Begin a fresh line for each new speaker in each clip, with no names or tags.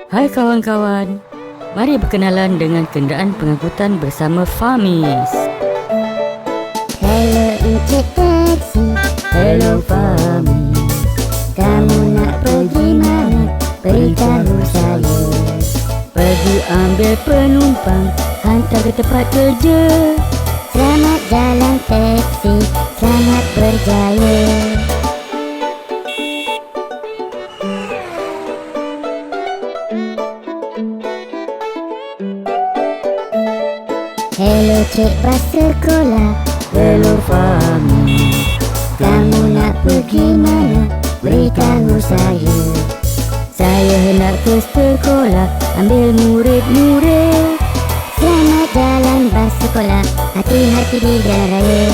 Hai kawan-kawan, mari berkenalan dengan kenderaan pengangkutan bersama Famis.
Hello Encik Taxi,
Hello Famis,
kamu nak pergi mana? Beritahu saya.
pergi ambil penumpang, hantar ke tempat kerja.
Selamat jalan taksi, selamat berjaya. Hello cik bas sekolah,
Hello Famis,
kamu nak pergi mana? Beritahu saya.
saya hendak ke sekolah, ambil murid-murid.
Selamat jalan bas sekolah, hati-hati di jalan raya.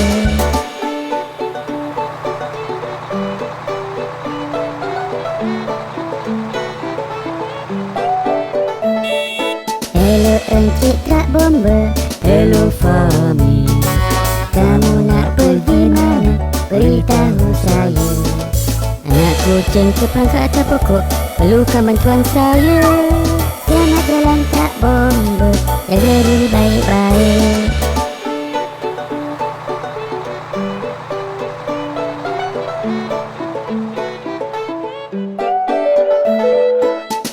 Hello encik trak bomba,
Hello Famis,
kamu nak pergi mana? Beritahu saya.
anak kucing terperangkap atas pokok, perlukan bantuan saya.
Selamat jalan trak bomba, jaga diri baik-baik.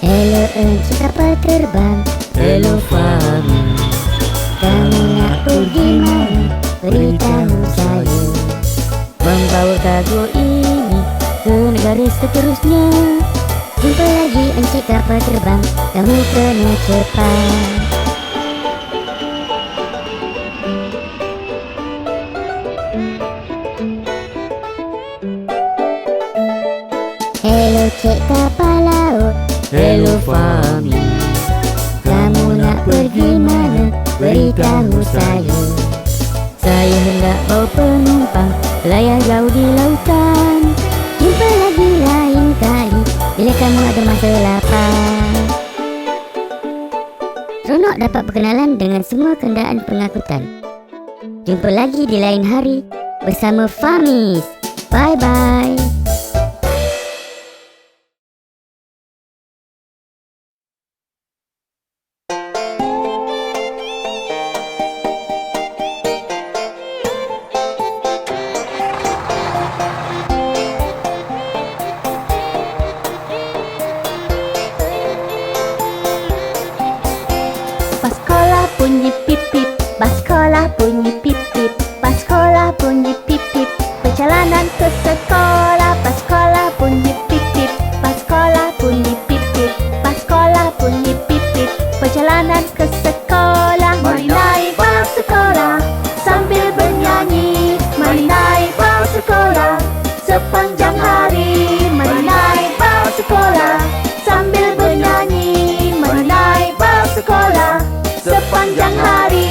Hello encik kapal terbang,
Hello Famis,
kamu nak pergi mana? Beritahu saya.
membawa kargo ini ke negara seterusnya.
Jumpa lagi encik kapal terbang, kamu kena cepat. Hello cik kapal laut,
Hello Famis,
kamu nak pergi mana? Beritahu saya.
saya hendak bawa penumpang belayar jauh di lautan.
Jumpa lagi lain kali bila kamu ada masa lapang. Seronok dapat berkenalan dengan semua kenderaan pengangkutan. Jumpa lagi di lain hari bersama Famis. Bye-bye. Bas sekolah bunyi pip-pip, bas sekolah bunyi pip-pip, bas sekolah bunyi pip-pip, perjalanan ke sekolah. Bas sekolah bunyi pip-pip, bas sekolah bunyi pip-pip, bas sekolah bunyi pip-pip, perjalanan ke sekolah. Mari naik bas sekolah sambil bernyanyi, mari naik bas sekolah sepanjang hari. Mari naik bas sekolah sambil bernyanyi, mari naik bas sekolah sepanjang hari.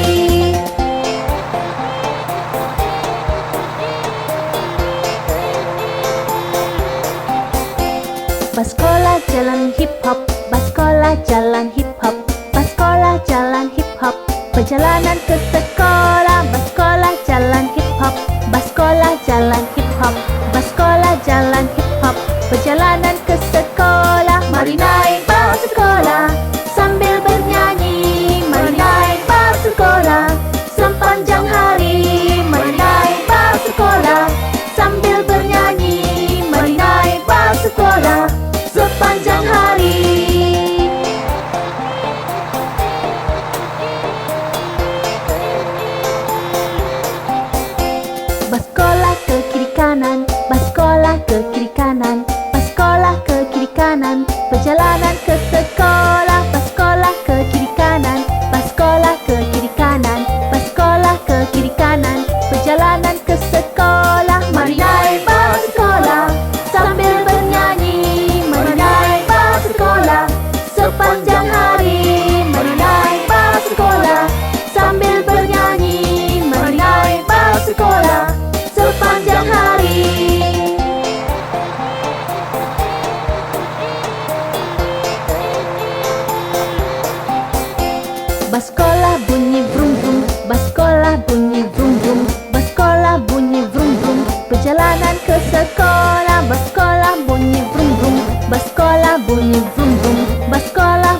Bas sekolah jalan hip hop, bas sekolah jalan hip hop, bas sekolah jalan hip hop, perjalanan ke sekolah. Bas sekolah jalan hip hop, bas sekolah jalan hip hop, bas sekolah jalan hip hop, perjalanan ke sekolah. Mari naik bas sekolah sambil bernyanyi, mari naik bas sekolah sepanjang hari. Mari naik bas sekolah sambil bernyanyi, mari naik bas sekolah sepanjang hari. Bas sekolah ke kiri kanan, bas sekolah ke kiri kanan, bas sekolah ke kiri kanan, perjalanan ke sekolah. Bas sekolah ke kiri kanan, bas sekolah ke kiri kanan, bas sekolah ke kiri kanan, perjalanan ke sekolah. Mari naik bas sekolah sambil bernyanyi, mari naik bas sekolah sepanjang hari. Mari naik bas sekolah sambil bernyanyi, mari naik bas sekolah sepanjang hari. Bas sekolah bunyi vrum vrum, bas sekolah bunyi vrum vrum, bas sekolah bunyi vrum vrum, perjalanan ke sekolah. Bas sekolah bunyi vrum vrum, bas sekolah bunyi vrum vrum, bas sekolah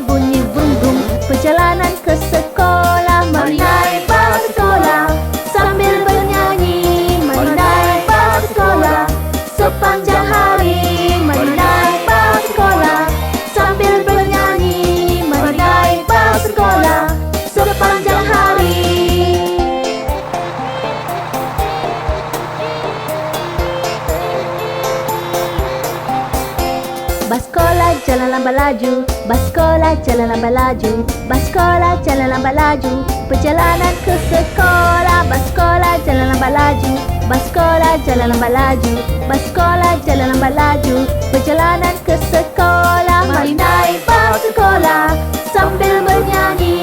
jalan lambat laju. Bas sekolah jalan lambat laju. Bas sekolah jalan lambat laju. Perjalanan ke sekolah. Bas sekolah jalan lambat laju. Bas sekolah jalan lambat laju. Bas sekolah jalan lambat laju. Perjalanan ke sekolah. Mari naik bas sekolah sambil bernyanyi.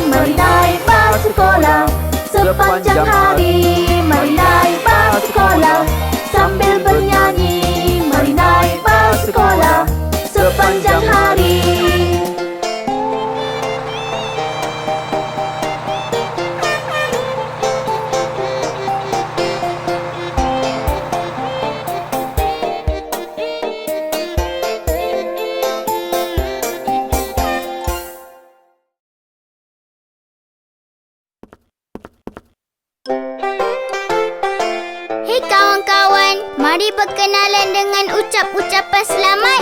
Mari naik bas sekolah sepanjang hari. Mari naik bas sekolah sambil bernyanyi. Mari naik bas sekolah sepanjang hari.
Hei kawan-kawan, mari berkenalan dengan ucapan selamat.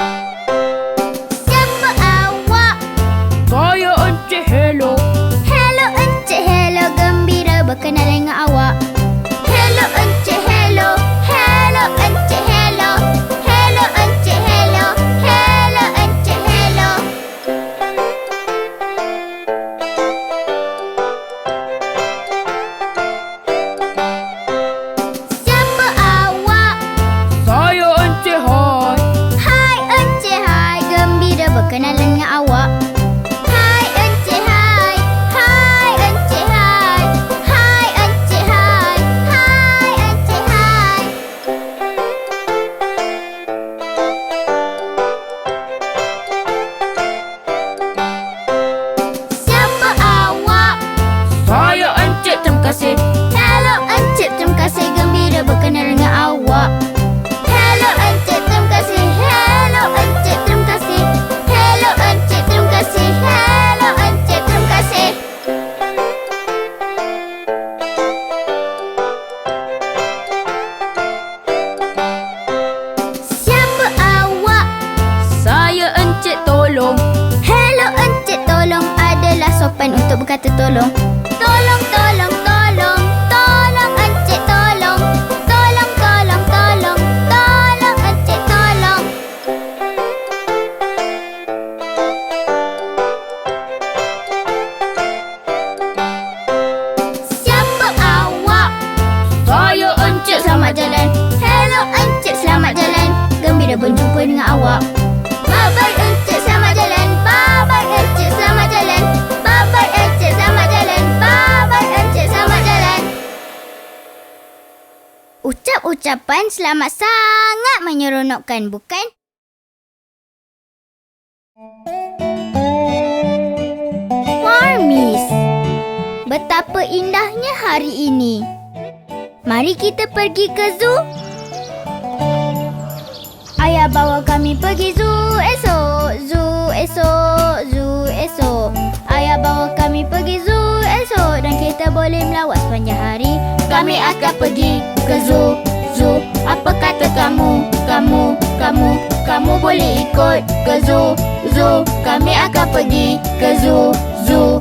Siapa awak?
Saya Encik Hello.
Hello Encik Hello, gembira berkenalan dengan awak. Hello Encik Hello. Hello Encik Hello. Hello Encik Hello. Hello Encik Hello. Siapa awak?
Saya Encik Hai.
Hai Encik Hai, gembira berkenalan dengan awak. Hai Encik Hai. Hai Encik Hai. Hai Encik Hai. Hai Encik Hai. Siapa awak?
Saya Encik Terima kasih.
Hello Encik, terima kasih, gembira berkenalan dengan awak. Hello Encik, terima kasih. Hello Encik, terima kasih. Hello Encik, terima kasih. Hello Encik, terima kasih. Siapa awak?
Saya Encik Tolong.
Hello Encik, tolong adalah sopan untuk berkata tolong. Tolong, tolong, tolong. Tolong Encik, tolong. Tolong, tolong, tolong. Tolong Encik, tolong. Siapa awak?
Saya Encik
Selamat jalan. Hello Encik, selamat jalan. Gembira berjumpa dengan awak. Bye-bye Encik, selamat jalan. Bye-bye Encik, selamat jalan. Bye-bye Encik, selamat jalan. Bye-bye Encik, selamat jalan. Ucapan selamat sangat menyeronokkan, bukan? Farmis, betapa indahnya hari ini. Mari kita pergi ke zoo. Ayah bawa kami pergi zoo esok. Zoo esok. Zoo esok. Ayah bawa kami pergi zoo esok. Dan kita boleh melawat sepanjang hari. Kami akan pergi ke zoo. Zoo, apa kata kamu? Kamu boleh ikut ke zoo. Zoo, kami akan pergi ke zoo. Zoo.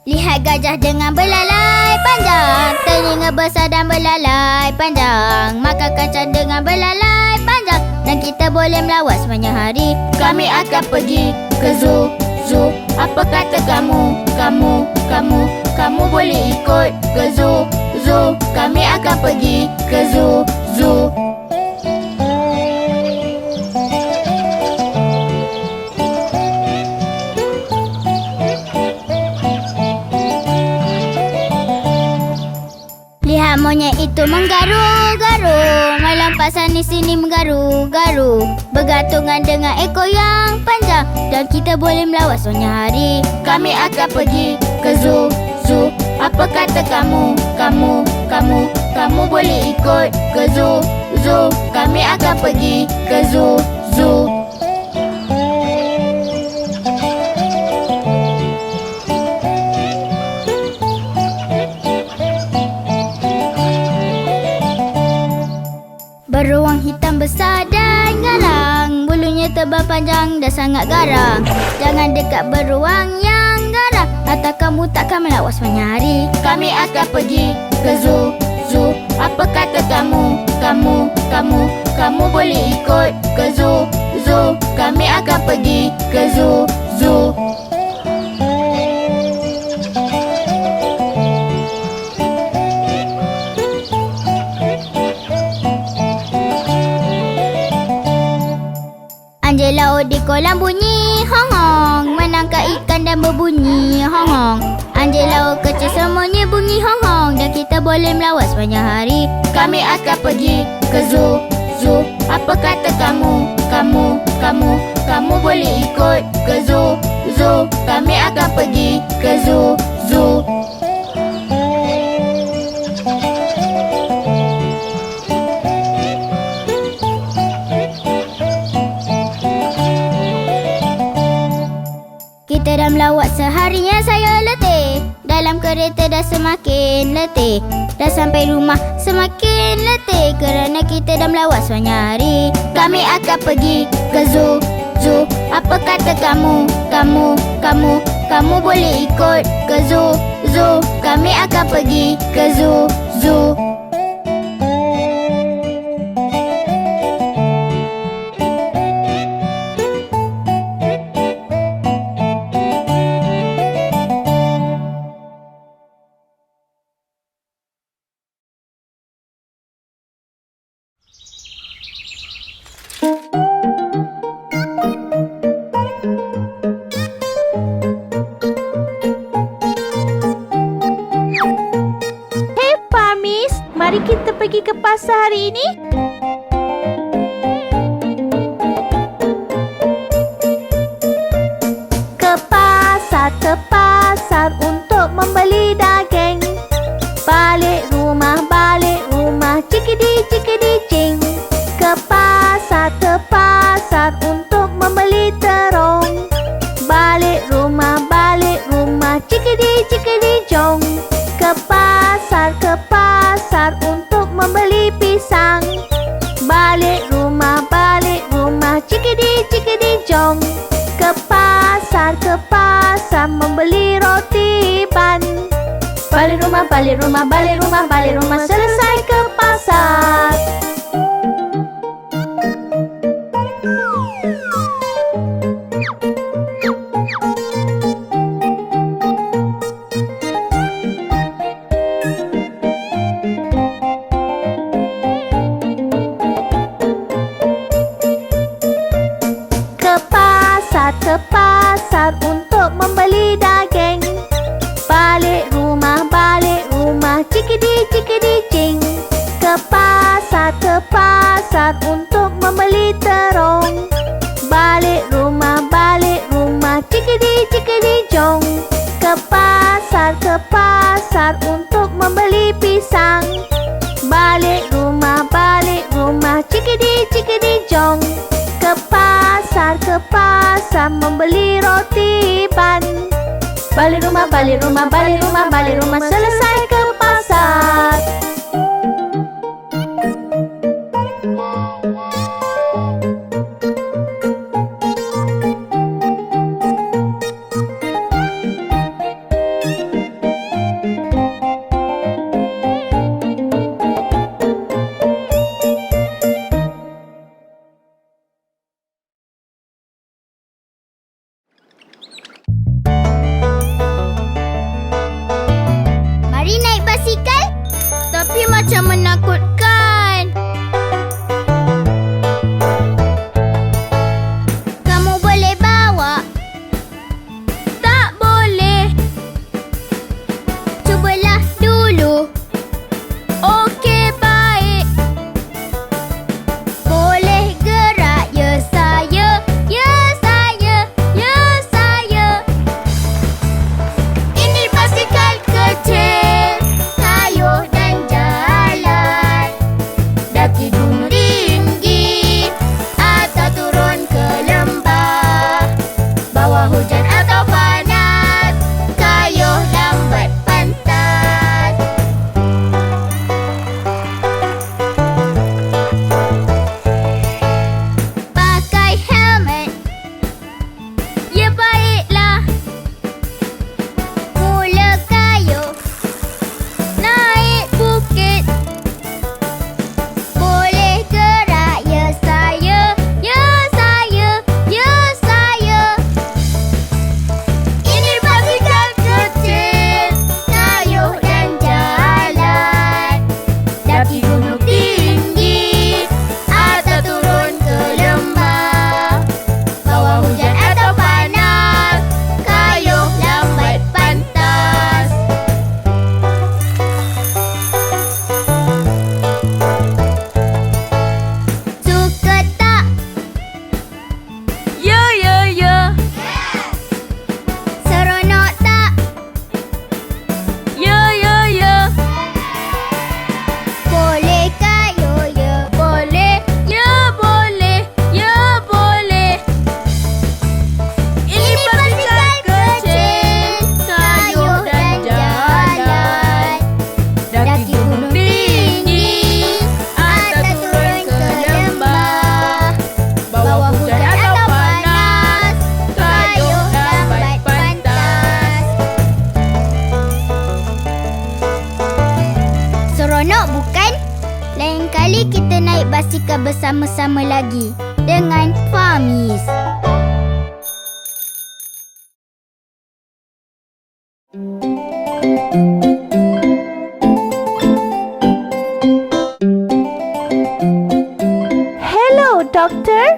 Lihat gajah dengan belalai panjang, telinga besar dan belalai panjang, makan kacang dengan belalai panjang, dan kita boleh melawat sepanjang hari. Kami akan pergi ke zoo. Zoo, apa kata kamu? Kamu boleh ikut ke zoo. Zoo, kami akan pergi ke zoo. Zoo. Lihat monyet itu menggaru-garu, melompat sana sini menggaru-garu, bergantungan dengan ekor yang panjang, dan kita boleh melawat sepanjang hari. Kami akan pergi ke zoo. Zoo, apa kata kamu? Kamu boleh ikut ke zoo. Zoo, kami akan pergi ke zoo. Zoo. Beruang hitam besar dan garang, bulunya tebal panjang dan sangat garang. Jangan dekat beruang yang garang, Atau kamu takkan melawat sepanjang hari? Kami akan pergi ke zoo, zoo. Apa kata kamu? Kamu boleh ikut ke zoo, zoo. Kami akan pergi ke zoo, zoo. Anjing laut di kolam bunyi hong-hong, menangkap ikan dan berbunyi hong-hong. Anjing laut kecil semuanya bunyi hong-hong, dan kita boleh melawat sepanjang hari. Kami akan pergi ke zoo, zoo. Apa kata kamu? Kamu boleh ikut ke zoo, zoo. Kami akan pergi ke zoo, zoo. Kita dah melawat seharian, saya letih. Dalam kereta dah semakin letih. Dah sampai rumah semakin letih, kerana kita dah melawat sepanjang hari. Kami akan pergi ke zoo, zoo. Apa kata kamu? Kamu boleh ikut ke zoo, zoo. Kami akan pergi ke zoo, zoo.
Mari kita pergi ke pasar hari ini. Ke pasar untuk membeli daging. Balik rumah, cikidi cing. Ke pasar untuk membeli terung. Balik rumah, cikidi jong. Ke pasar untuk membeli pisang. Balik rumah, cikidi jong. Ke pasar membeli roti ban. Balik rumah, selesai ke pasar. Ke pasar untuk membeli daging. Balik rumah, cikidi cing. Ke pasar untuk membeli terung. Balik rumah, cikidi jong. Ke pasar untuk membeli pisang. Balik rumah, cikidi jong. Ke pasar membeli roti ban. Balik rumah, selesai ke pasar.
Mari naik basikal. Tapi macam menakutkan. Kamu boleh bawa? Tak boleh. Cubalah dulu. Okey, baik. Boleh gerak, ya saya. Ini basikal kecil. Kayuh dan jalan. Daki gunung tinggi atau turun ke lembah. Bawah hujan atau panas. Kayuh lambat pantas. Pakai helmet. Ya, baiklah. bersama-sama lagi dengan Famis.
Hello, doktor.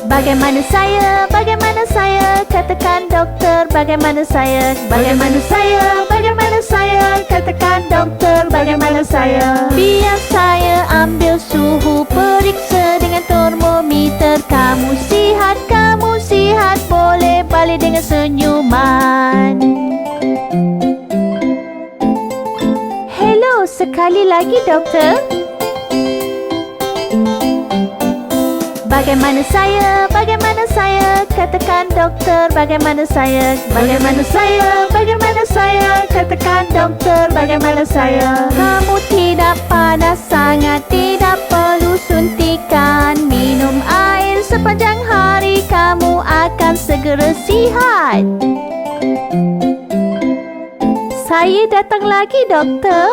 Bagaimana saya? Bagaimana saya? Katakan doktor, bagaimana saya? Bagaimana saya? Bagaimana saya? Katakan doktor, bagaimana saya? Biar saya ambil suhu, periksa dengan termometer. Kamu sihat, boleh balik dengan senyuman. Hello, sekali lagi doktor. Bagaimana saya? Bagaimana saya? Katakan doktor, bagaimana saya? Bagaimana saya? Bagaimana saya? Katakan doktor, bagaimana saya? Kamu tidak panas sangat, tidak perlu suntikan. Minum air sepanjang hari, kamu akan segera sihat. Saya datang lagi, doktor.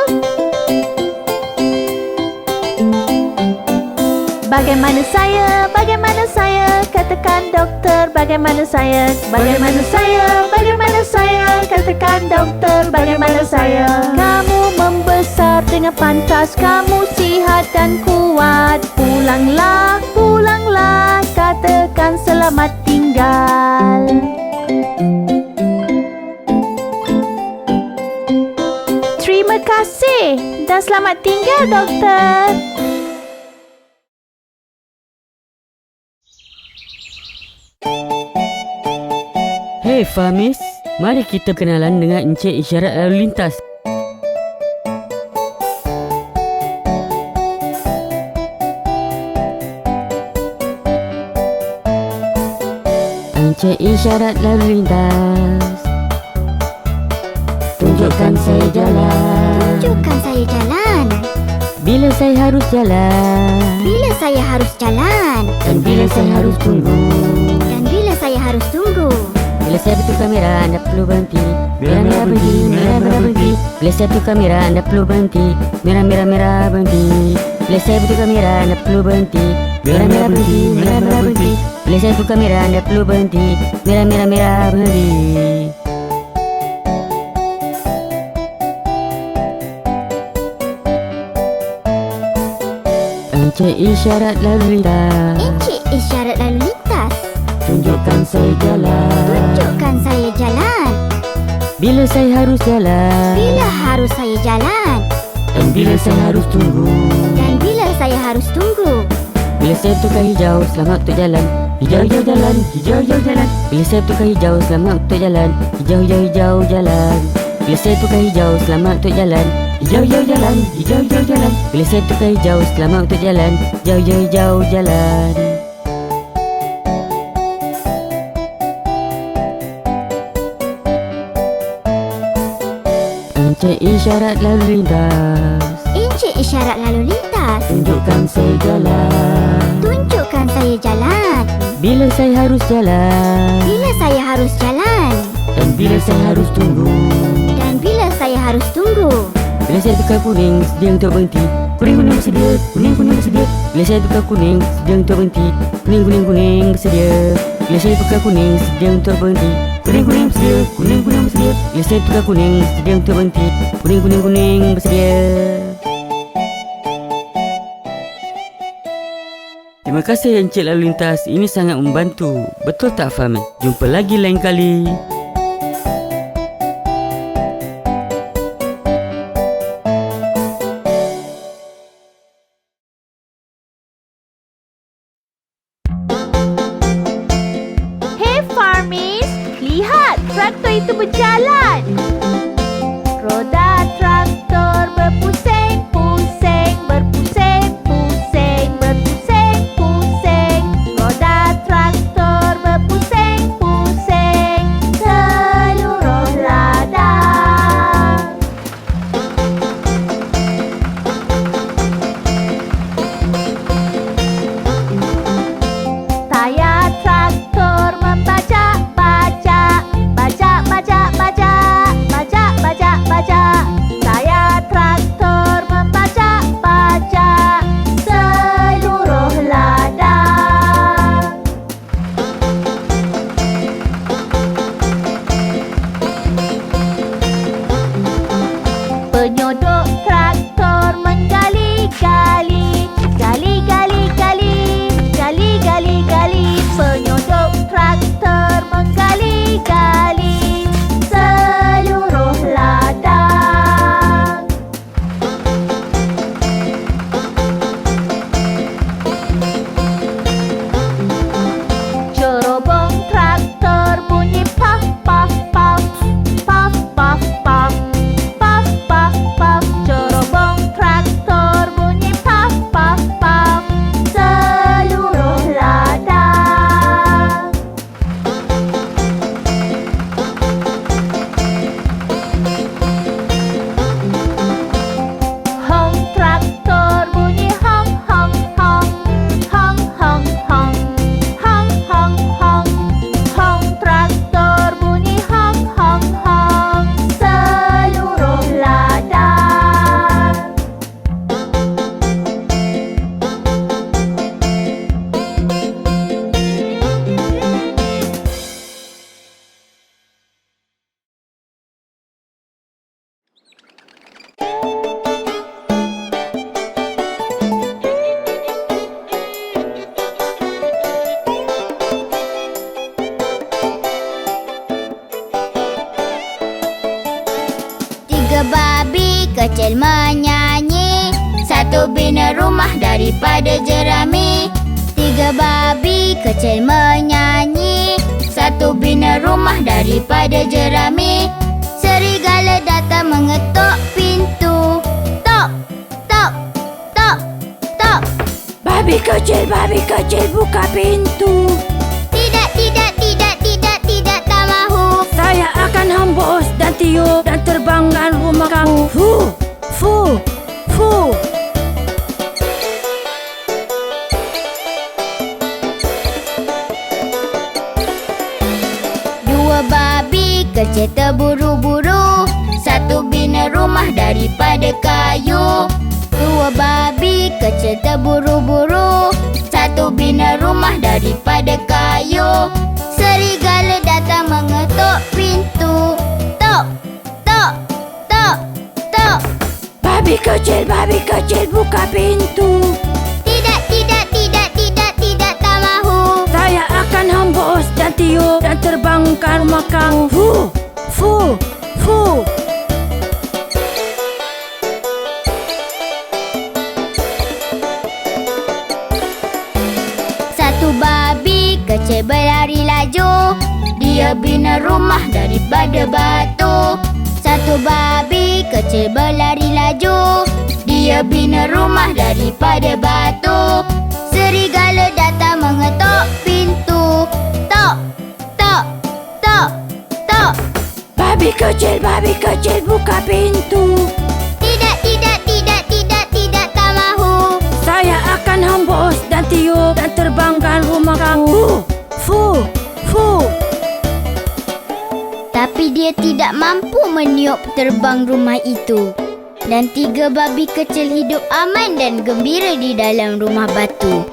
Bagaimana saya? Bagaimana saya? Katakan doktor, bagaimana saya? Bagaimana saya? Bagaimana saya? Katakan doktor, bagaimana saya? Kamu membesar dengan pantas, kamu sihat dan kuat. Pulanglah, pulanglah, katakan selamat tinggal. Terima kasih dan selamat tinggal, doktor.
Hei Famis, mari kita kenalan dengan Encik Isyarat Lalu Lintas. Encik Isyarat Lalu Lintas, tunjukkan saya jalan.
Tunjukkan saya jalan.
Bila saya harus jalan,
Bila saya harus jalan.
dan bila saya harus tunggu.
Dan bila saya harus tunggu.
Bila saya betul kamera, anda perlu berhenti. Merah-merah berhenti, merah-merah berhenti. Bila saya betul kamera, anda perlu berhenti. Merah-merah berhenti. Bila saya betul kamera, anda perlu berhenti. Merah-merah berhenti, merah-merah berhenti. Bila saya betul kamera, anda perlu berhenti. Merah-merah berhenti. Encik Isyarat Lalu Lintas,
Encik Isyarat Lalu Lintas,
tunjukkan saya jalan.
tunjukkan saya jalan.
Bila saya harus jalan,
Bila harus saya jalan.
dan bila saya harus tunggu.
Dan bila saya harus tunggu.
Bila saya tukar hijau, selamat untuk jalan. Hijau-hijau jalan, hijau-hijau jalan. Bila saya tukar hijau, selamat untuk jalan. Hijau-hijau jalan. Bila saya tukar hijau, selamat untuk jalan. Hijau-hijau jalan, hijau-hijau jalan. Bila saya tukar hijau, selamat untuk jalan. Hijau-hijau jalan. Encik Isyarat Lalu Lintas,
Encik Isyarat Lalu Lintas,
tunjukkan saya jalan.
tunjukkan saya jalan.
Bila saya harus jalan,
Bila saya harus jalan.
dan bila saya harus tunggu.
Dan bila saya harus tunggu.
Bila saya tukar kuning, sedia untuk berhenti. Kuning-kuning bersedia, kuning-kuning bersedia. Bila saya tukar kuning, sedia untuk berhenti. Kuning-kuning bersedia. Bila saya tukar kuning, sedia untuk berhenti. Kuning-kuning bersedia, kuning-kuning bersedia. Bila saya tukar kuning, sedia untuk berhenti. Kuning-kuning bersedia. Terima kasih Encik Lalu Lintas, ini sangat membantu. Betul tak Fahmi? Jumpa lagi lain kali.
Hey Farmis, lihat traktor itu berjalan. Roda traktor berpusing-pusing, berpusing-pusing, berpusing-pusing. Roda traktor berpusing-pusing, seluruh ladang. Tayar traktor membajak-bajak, bajak-bajak-bajak,
kecil menyanyi. Satu bina rumah daripada jerami. Tiga babi kecil menyanyi. Satu bina rumah daripada jerami. Serigala datang mengetuk pintu. Tok, tok, tok, tok.
Babi kecil buka pintu.
Tidak, tidak, tidak, tidak, tidak, tak mahu.
Saya akan hembus dan tiup dan terbangkan rumah kamu. Fu, fu, fu.
Dua babi kecil terburu-buru. Satu bina rumah daripada kayu. Dua babi kecil terburu-buru. Satu bina rumah daripada kayu. Serigala datang mengetuk pintu. Tok, tok, tok, tok.
Babi kecil buka pintu.
Tidak, tidak, tidak, tidak, tidak, tak mahu.
Saya akan hembus dan tiup dan terbangkan rumah kamu. Fu, fu, fu.
Satu babi kecil berlari laju. Dia bina rumah daripada batu. Satu babi kecil berlari laju. Dia bina rumah daripada batu. Serigala datang mengetuk pintu. Tok, tok, tok, tok.
Babi kecil buka pintu.
Tidak, tidak, tidak, tidak, tidak, tak mahu.
Saya akan hembus dan tiup dan terbangkan rumah kamu. Fu, fu.
Tapi dia tidak mampu meniup terbang rumah itu. Dan tiga babi kecil hidup aman dan gembira di dalam rumah batu.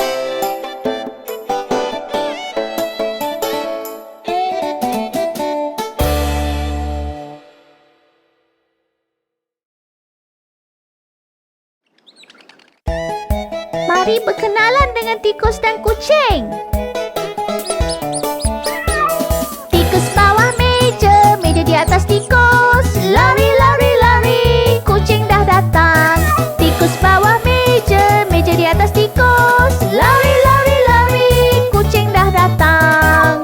Mari berkenalan dengan tikus dan kucing. Tikus bawah meja, meja di atas tikus. Lari, lari, lari, kucing dah datang. Tikus bawah meja, meja di atas tikus. Lari, lari, lari, kucing dah datang.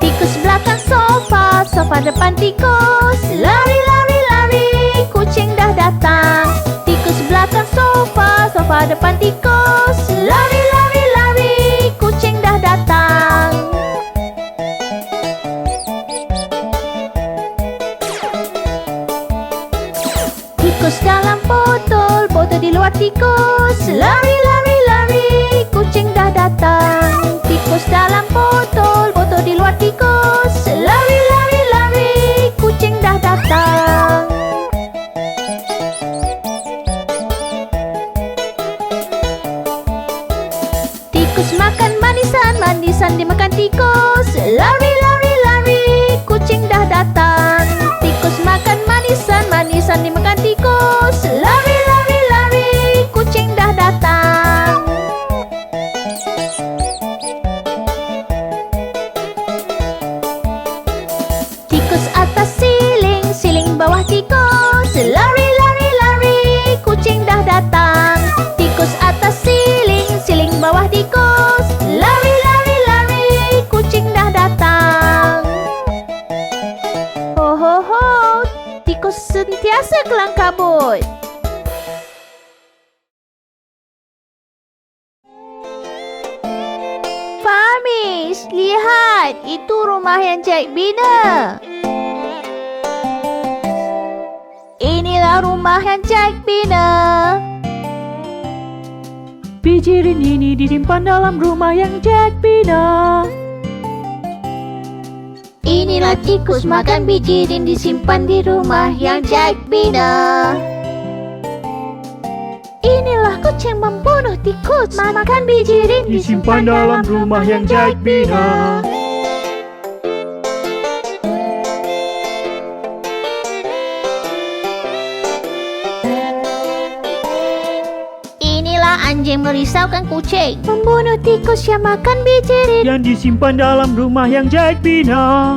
Tikus belakang sofa, sofa depan tikus. Lari, lari, lari, kucing dah datang. Tikus belakang sofa, sofa depan tikus. Lari, lari, lari, kucing dah datang. Tikus dalam botol, botol di luar tikus. Lari, lari, lari, kucing dah datang. Tikus dalam botol, botol di luar tikus. Lari, lari, lari, kucing dah datang. Tikus makan manisan, manisan dimakan tikus. Lari, lari, lari, kucing dah datang. Tikus makan manisan, manisan dimakan tikus. Lari, lari, lari, kucing dah datang. Tikus atas siling, siling bawah tikus. Lari, lari, lari, kucing dah datang. Tikus atas siling, siling bawah tikus. Lari, lari, lari, kucing dah datang. Ho, ho, ho, tikus sentiasa kelang kabut. Farmis, lihat, itu rumah yang Jack bina. Inilah rumah yang Jack bina. Bijirin ini disimpan dalam rumah yang Jack bina. Inilah tikus makan bijirin disimpan di rumah yang Jack bina. Inilah kucing membunuh tikus makan bijirin
disimpan dalam rumah yang Jack bina.
Inilah anjing merisaukan kucing. Membunuh tikus yang makan biji rin.
Yang disimpan dalam rumah yang Jack bina.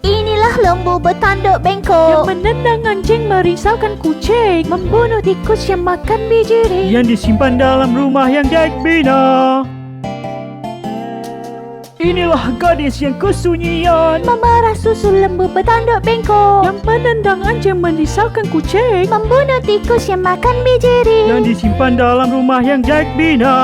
Inilah lembu bertanduk bengkok.
Yang menendang anjing merisaukan kucing.
Membunuh tikus yang makan biji rin.
Yang disimpan dalam rumah yang Jack bina. Inilah gadis yang kesunyian.
Memerah susu lembu bertanduk bengkok.
Yang menendang anjing merisaukan kucing.
Membunuh tikus yang makan biji rin.
Yang disimpan dalam rumah yang Jack bina.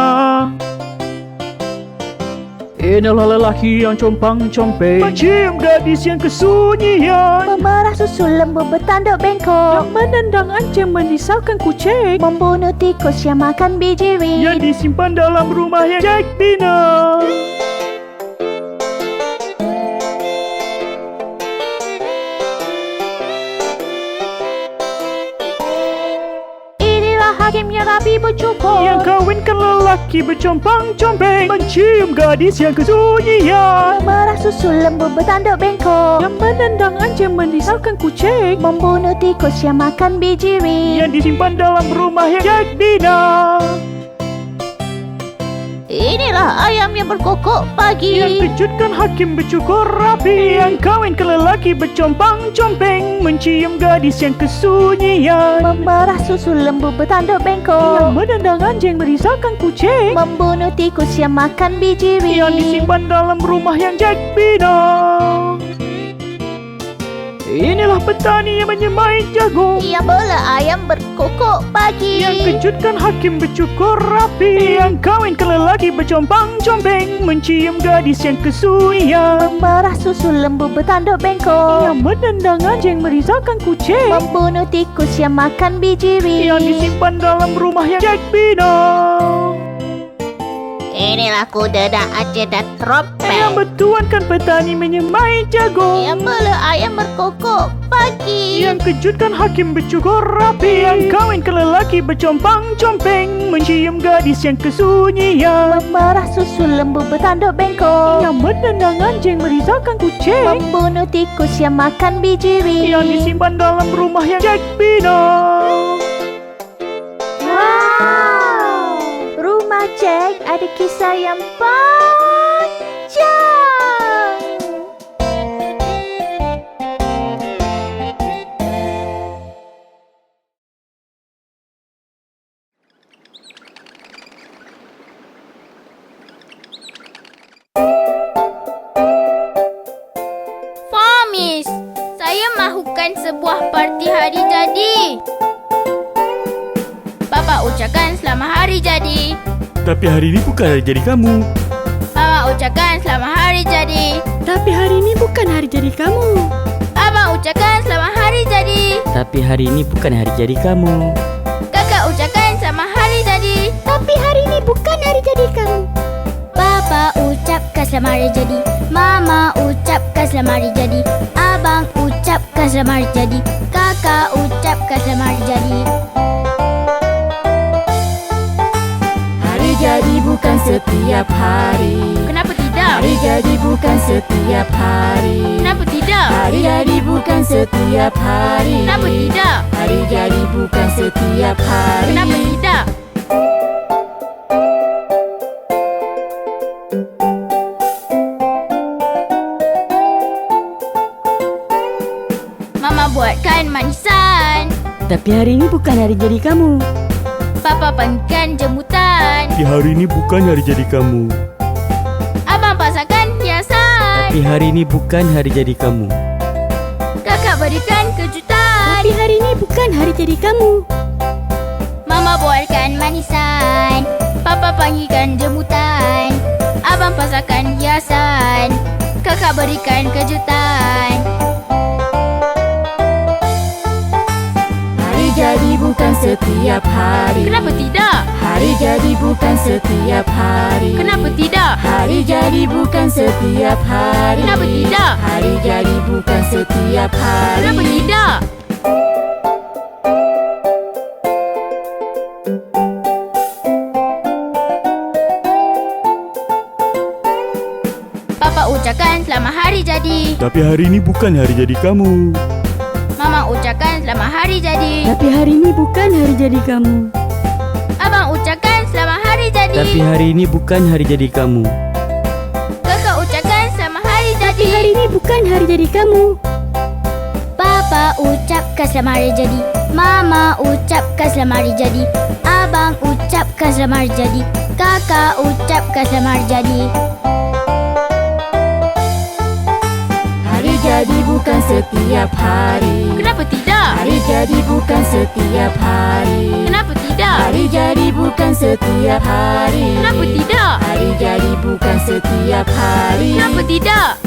Inilah lelaki yang compang-compeng, mencium gadis yang kesunyian.
Memerah susu lembu bertanduk bengkok.
Yang menendang anjing merisaukan kucing.
Membunuh tikus yang makan biji rin.
Yang disimpan dalam rumah yang Jack bina.
Inilah hakim yang rapi bercukur.
Yang kawinkan lelaki bercompang-compeng, mencium gadis yang kesunyian.
Memerah susu lembu bertanduk bengkok.
Yang menendang anjing merisaukan kucing.
Membunuh tikus yang makan biji rin.
Yang disimpan dalam rumah yang Jack bina.
Inilah ayam yang berkokok pagi.
Yang kejutkan hakim bercukur rapi. Yang kawinkan lelaki bercompang-compeng, mencium gadis yang kesunyian.
Memerah susu lembu bertanduk
Yang
bengkok.
menendang anjing merisaukan kucing.
Membunuh tikus yang makan biji rin.
Yang disimpan dalam rumah yang Jack bina. Inilah petani yang menyemai jagung.
Yang bola ayam berkokok pagi.
Yang kejutkan hakim bercukur rapi. Yang kawinkan lelaki bercompang-compeng, mencium gadis yang kesunyian.
Memerah susu lembu bertanduk bengkok.
Yang menendang anjing merisaukan kucing.
Membunuh tikus yang makan biji rin.
Yang disimpan dalam rumah yang Jack bina.
Inilah kuda dan Aceh dan
Yang
trompet.
bertuankan petani menyemai jagung.
Yang bola ayam berkokok pagi.
Yang kejutkan hakim bercukur rapi. Yang kawinkan lelaki bercompang-compeng, mencium gadis yang kesunyian.
Memerah susu lembu bertanduk bengkok.
Yang menendang anjing merisaukan kucing.
Membunuh tikus yang makan biji rin.
Yang disimpan dalam rumah yang Jack bina.
Wow, rumah Jack ada kisah yang panjang.
Miss, saya mahukan sebuah parti hari jadi. Bapa ucapkan selamat hari jadi.
Tapi hari ini bukan hari jadi kamu.
Mama ucapkan selamat hari jadi.
Tapi hari ini bukan hari jadi kamu.
Abang ucapkan selamat hari jadi.
Tapi hari ini bukan hari jadi kamu.
Kakak ucapkan selamat hari jadi.
Tapi hari ini bukan hari jadi kamu.
Bapa ucapkan selamat hari jadi. Mama ucapkan selamat hari jadi. Abang ucapkan selamat hari jadi. Kakak ucapkan selamat hari jadi.
Hari jadi bukan setiap hari.
Kenapa tidak?
Hari jadi bukan setiap hari.
Kenapa tidak?
Hari jadi bukan setiap hari.
Kenapa tidak?
Hari jadi bukan setiap hari.
Kenapa tidak? Mama buatkan manisan.
Tapi hari ini bukan hari jadi kamu.
Papa panggilkan jemputan.
Tapi hari ini bukan hari jadi kamu.
Abang pasangkan hiasan.
Tapi hari ini bukan hari jadi kamu.
Kakak berikan kejutan.
Tapi hari ini bukan hari jadi kamu.
Mama buatkan manisan. Papa panggilkan jemputan. Abang pasangkan hiasan. Kakak berikan kejutan.
Hari jadi bukan setiap hari.
Kenapa tidak?
Hari jadi bukan setiap hari.
Kenapa tidak?
Hari jadi bukan setiap hari.
Kenapa tidak?
Hari jadi bukan setiap hari.
Kenapa tidak? Papa ucapkan selamat hari jadi.
Tapi hari ini bukan hari jadi kamu.
Mama ucapkan selamat hari jadi.
Tapi hari ini bukan hari jadi kamu.
Abang ucapkan selamat hari jadi.
Tapi hari ini bukan hari jadi kamu.
Kakak ucapkan selamat hari jadi.
Tapi hari ini bukan hari jadi kamu.
Papa ucapkan selamat hari jadi. Mama ucapkan selamat hari jadi. Abang ucapkan selamat hari jadi. Kakak ucapkan selamat hari jadi.
Hari jadi bukan setiap hari.
Kenapa tidak?
Hari jadi bukan setiap hari.
Kenapa tidak?
Hari jadi bukan setiap hari.
Kenapa tidak?
Hari jadi bukan setiap hari.
Kenapa tidak?